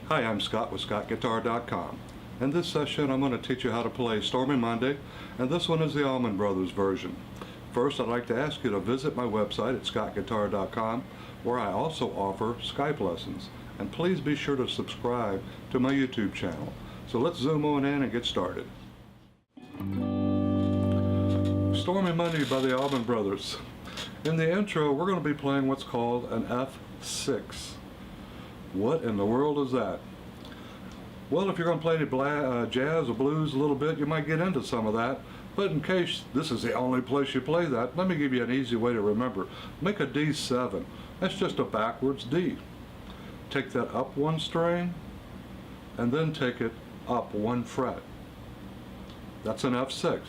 Hi, I'm Scott with ScottGuitar.com. In this session, I'm going to teach you how to play Stormy Monday, and this one is the Allman Brothers version. First, I'd like to ask you to visit my website at ScottGuitar.com, where I also offer Skype lessons. And please be sure to subscribe to my YouTube channel. So let's zoom on in and get started. Stormy Monday by the Allman Brothers. In the intro, we're going to be playing what's called an F6. What in the world is that? Well, if you're going to play any jazz or blues a little bit, you might get into some of that. But in case this is the only place you play that, let me give you an easy way to remember. Make a D7. That's just a backwards D. Take that up one string, and then take it up one fret. That's an F6.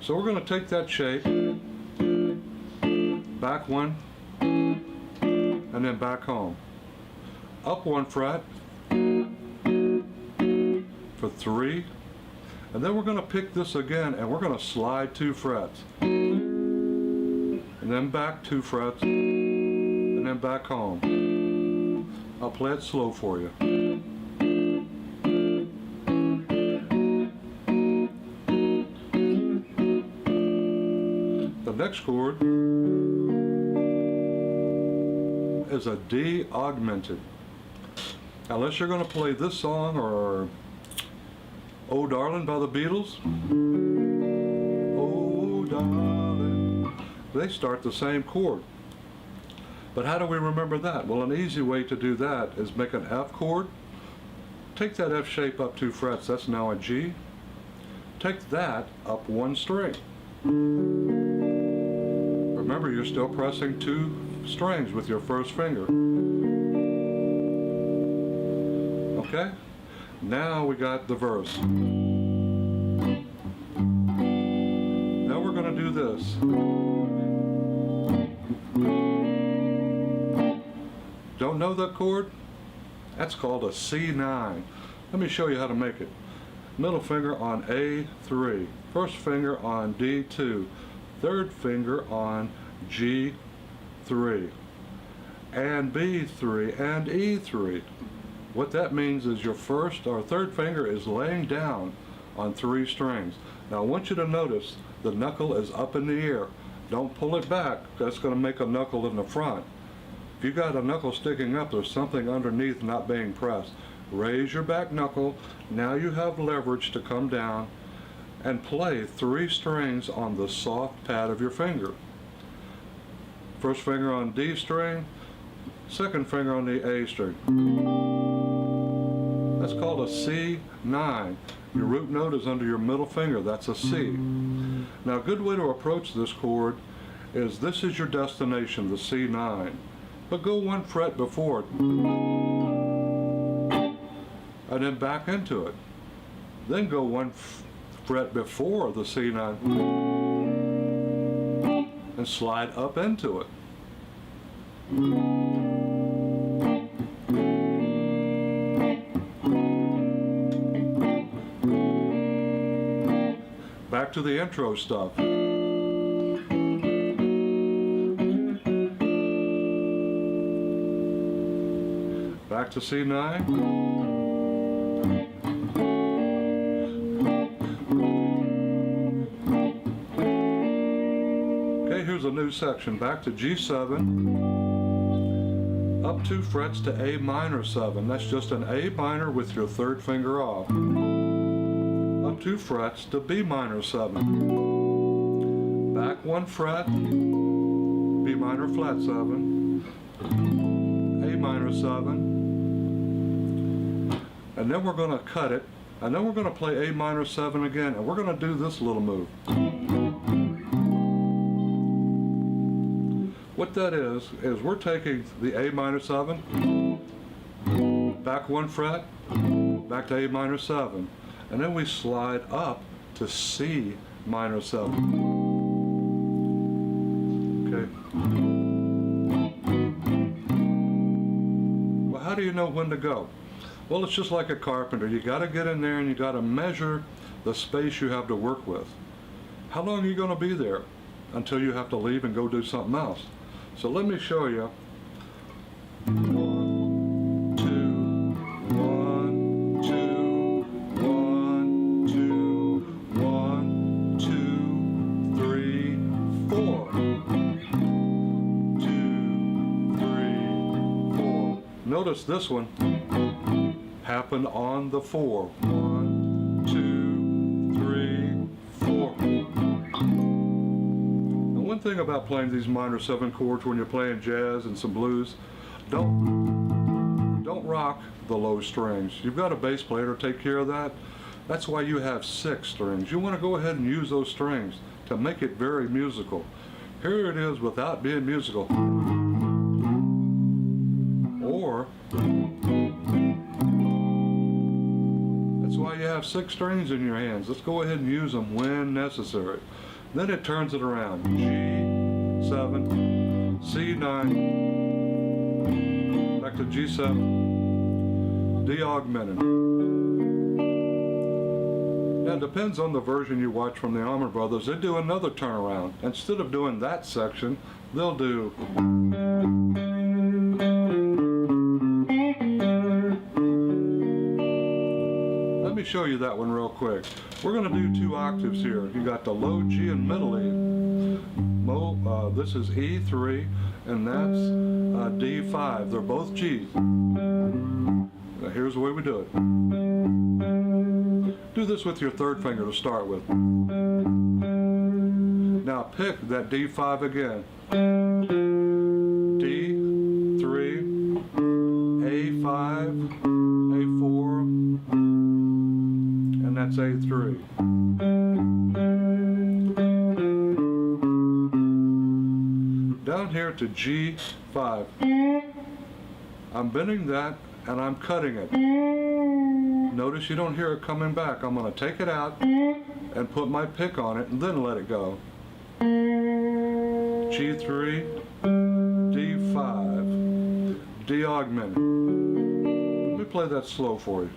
So we're going to take that shape, back one, and then back home. Up one fret for 3, and then we're going to pick this again and we're going to slide 2 frets. And then back 2 frets, and then back home. I'll play it slow for you. The next chord is a D augmented. Unless you're going to play this song or Oh Darling by the Beatles. Oh Darling. They start the same chord. But how do we remember that? Well, an easy way to do that is make an F chord. Take that F shape up 2 frets. That's now a G. Take that up one string. Remember, you're still pressing 2 strings with your first finger. Okay? Now we got the verse. Now we're going to do this. Don't know that chord? That's called a C9. Let me show you how to make it. Middle finger on A3. First finger on D2. Third finger on G3 and B3 and E3. What that means is your first or third finger is laying down on 3 strings. Now I want you to notice the knuckle is up in the air. Don't pull it back. That's going to make a knuckle in the front. If you got a knuckle sticking up, there's something underneath not being pressed. Raise your back knuckle. Now you have leverage to come down and play 3 strings on the soft pad of your finger. First finger on D string, second finger on the A string. That's called a C9. Your root note is under your middle finger. That's a C. Now a good way to approach this chord is this is your destination, the C9. But go 1 fret before it. And then back into it. Then go 1 fret before the C9 and slide up into it. Back to the intro stuff. Back to C9. Here's a new section. Back to G7, up 2 frets to A minor 7. That's just an A minor with your third finger off. Up 2 frets to B minor 7. Back 1 fret, B minor flat 7, A minor 7, and then we're going to cut it, and then we're going to play A minor 7 again, and we're going to do this little move. What that is we're taking the A minor 7, back 1 fret, back to A minor 7, and then we slide up to C minor 7. Okay. Well, how do you know when to go? Well, it's just like a carpenter. You got to get in there and you got to measure the space you have to work with. How long are you going to be there? until you have to leave and go do something else. So let me show you. 1, 2, 1, 2, 1, 2, 1, 2, 3, 4. 2, 3, 4. Notice this one happened on the 4. 1, 2, 3, 4. Now, one thing about playing these minor 7 chords when you're playing jazz and some blues, don't rock the low strings. You've got a bass player to take care of that. That's why you have 6 strings. You want to go ahead and use those strings to make it very musical. Here it is without being musical. Or that's why you have 6 strings in your hands. Let's go ahead and use them when necessary. Then it turns it around. G7, C9, back to G7, D augmented. Now it depends on the version you watch from the Allman Brothers. They do another turnaround. Instead of doing that section, they'll do. Let me show you that one real quick. We're going to do 2 octaves here. You got the low G and middle E. This is E3 and that's D5. They're both G's. Now here's the way we do it. Do this with your 3rd finger to start with. Now pick that D5 again. D3, A5, A4, and that's A3. Down here to G5. I'm bending that and I'm cutting it. Notice you don't hear it coming back. I'm going to take it out and put my pick on it and then let it go. G3, D5, D augmented. Let me play that slow for you.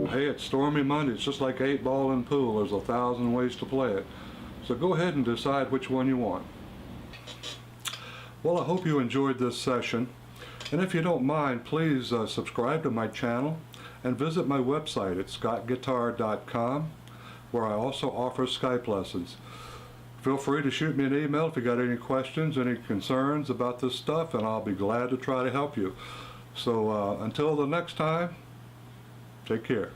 Hey, it's Stormy Monday. It's just like 8-ball in pool. There's 1,000 ways to play it. So go ahead and decide which one you want. Well, I hope you enjoyed this session. And if you don't mind, please subscribe to my channel and visit my website at scottguitar.com, where I also offer Skype lessons. Feel free to shoot me an email if you got any questions, any concerns about this stuff, and I'll be glad to try to help you. So until the next time, take care.